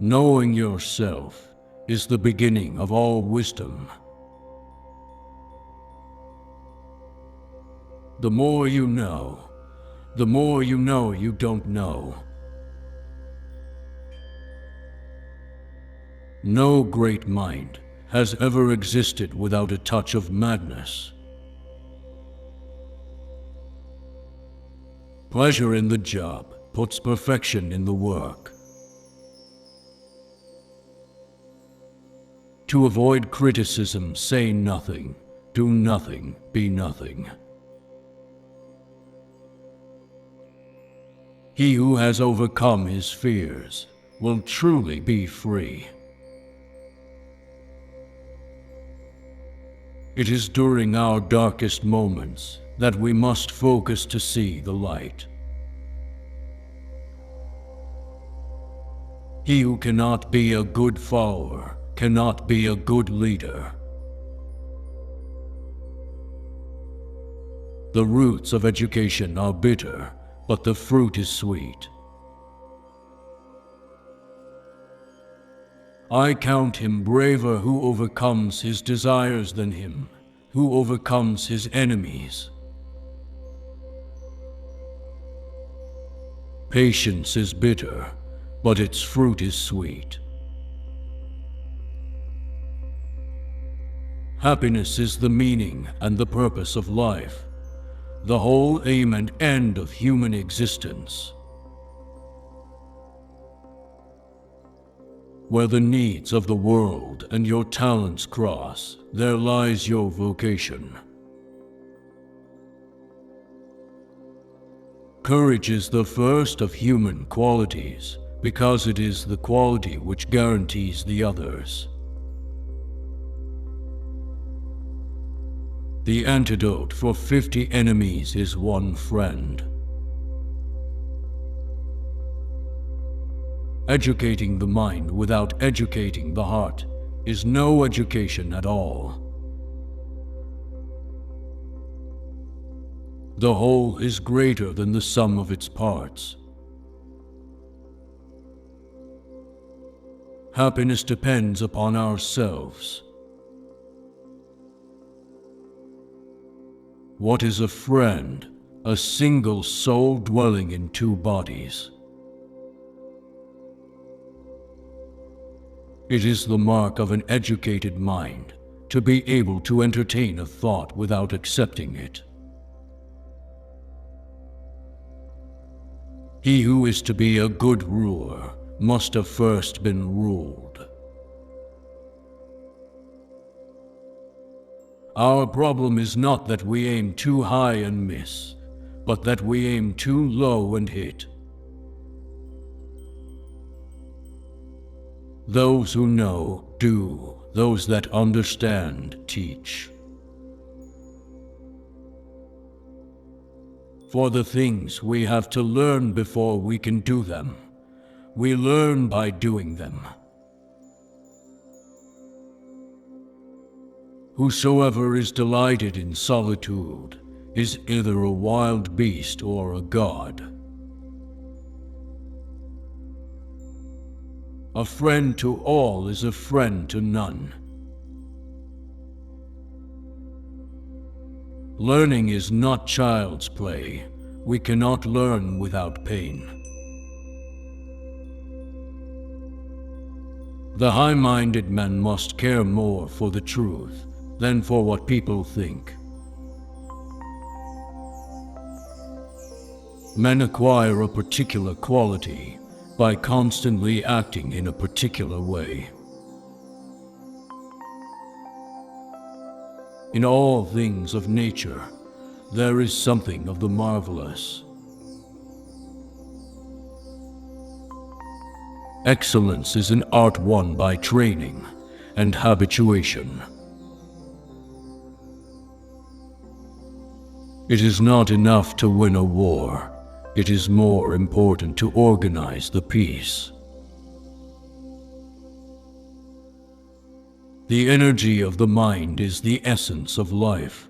Knowing yourself is the beginning of all wisdom. The more you know you don't know. No great mind has ever existed without a touch of madness. Pleasure in the job puts perfection in the work. To avoid criticism, say nothing, do nothing, be nothing. He who has overcome his fears will truly be free. It is during our darkest moments that we must focus to see the light. He who cannot be a good follower cannot be a good leader. The roots of education are bitter, but the fruit is sweet. I count him braver who overcomes his desires than him who overcomes his enemies. Patience is bitter, but its fruit is sweet. Happiness is the meaning and the purpose of life, the whole aim and end of human existence. Where the needs of the world and your talents cross, there lies your vocation. Courage is the first of human qualities, because it is the quality which guarantees the others. The antidote for 50 enemies is one friend. Educating the mind without educating the heart is no education at all. The whole is greater than the sum of its parts. Happiness depends upon ourselves. What is a friend? A single soul dwelling in two bodies. It is the mark of an educated mind to be able to entertain a thought without accepting it. He who is to be a good ruler must have first been ruled. Our problem is not that we aim too high and miss, but that we aim too low and hit. Those who know, do. Those that understand, teach. For the things we have to learn before we can do them, we learn by doing them. Whosoever is delighted in solitude is either a wild beast or a god. A friend to all is a friend to none. Learning is not child's play. We cannot learn without pain. The high-minded man must care more for the truth than for what people think. Men acquire a particular quality by constantly acting in a particular way. In all things of nature, there is something of the marvelous. Excellence is an art won by training and habituation. It is not enough to win a war. It is more important to organize the peace. The energy of the mind is the essence of life.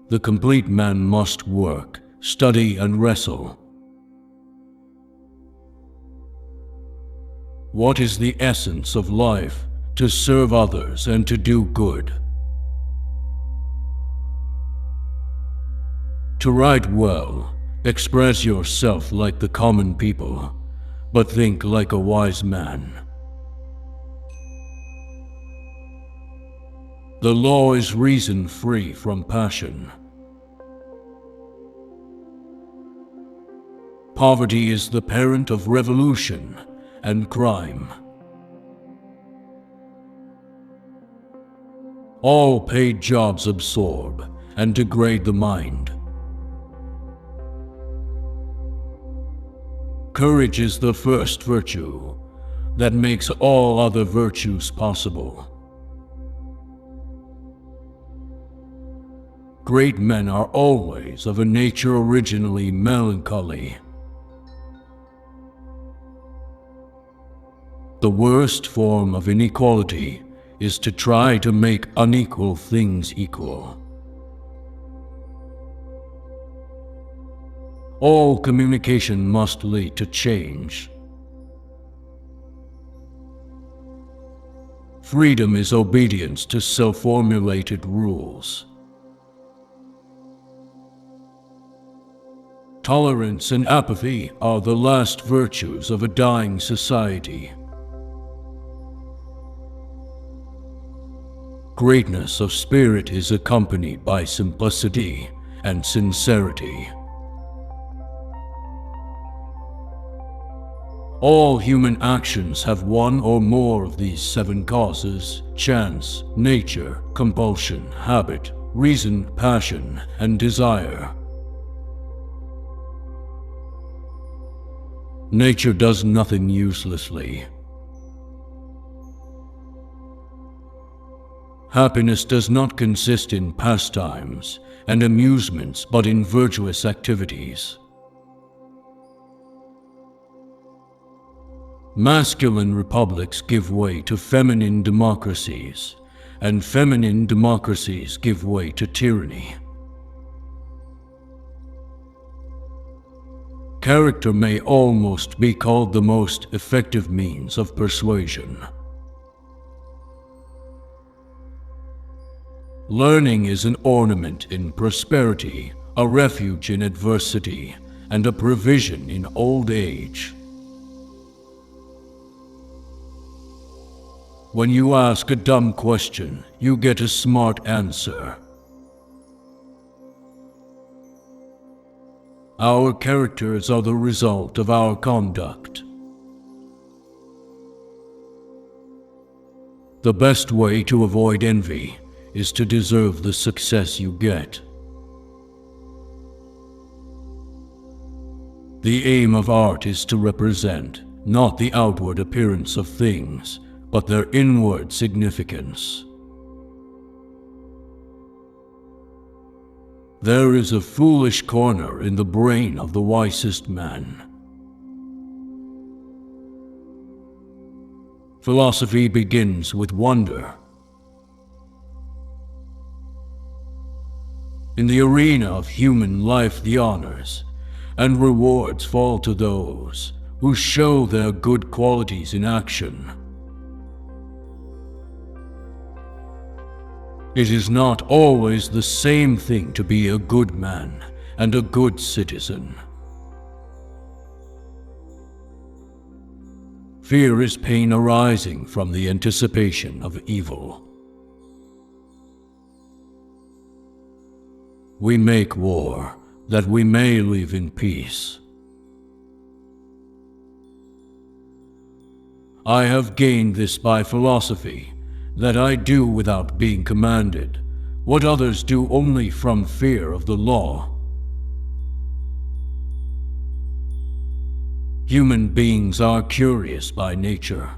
The complete man must work, study, and wrestle. What is the essence of life? To serve others and to do good. To write well, express yourself like the common people, but think like a wise man. The law is reason free from passion. Poverty is the parent of revolution and crime. All paid jobs absorb and degrade the mind. Courage is the first virtue that makes all other virtues possible. Great men are always of a nature originally melancholy. The worst form of inequality is to try to make unequal things equal. All communication must lead to change. Freedom is obedience to self-formulated rules. Tolerance and apathy are the last virtues of a dying society. Greatness of spirit is accompanied by simplicity and sincerity. All human actions have one or more of these 7 causes: chance, nature, compulsion, habit, reason, passion, and desire. Nature does nothing uselessly. Happiness does not consist in pastimes and amusements, but in virtuous activities. Masculine republics give way to feminine democracies, and feminine democracies give way to tyranny. Character may almost be called the most effective means of persuasion. Learning is an ornament in prosperity, a refuge in adversity, and a provision in old age. When you ask a dumb question, you get a smart answer. Our characters are the result of our conduct. The best way to avoid envy is to deserve the success you get. The aim of art is to represent not the outward appearance of things, but their inward significance. There is a foolish corner in the brain of the wisest man. Philosophy begins with wonder. In the arena of human life, the honors and rewards fall to those who show their good qualities in action. It is not always the same thing to be a good man and a good citizen. Fear is pain arising from the anticipation of evil. We make war that we may live in peace. I have gained this by philosophy, that I do without being commanded what others do only from fear of the law. Human beings are curious by nature.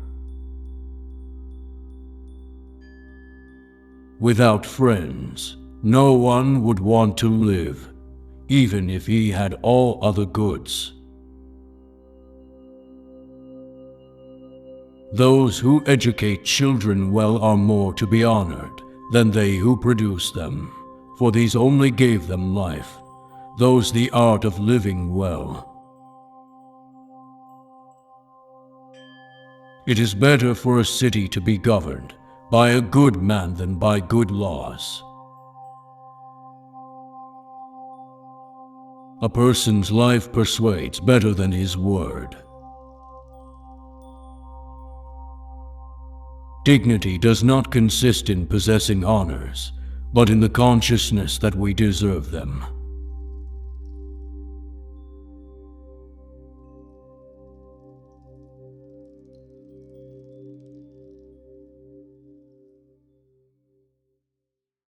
Without friends, no one would want to live, even if he had all other goods. Those who educate children well are more to be honored than they who produce them, for these only gave them life, those the art of living well. It is better for a city to be governed by a good man than by good laws. A person's life persuades better than his word. Dignity does not consist in possessing honors, but in the consciousness that we deserve them.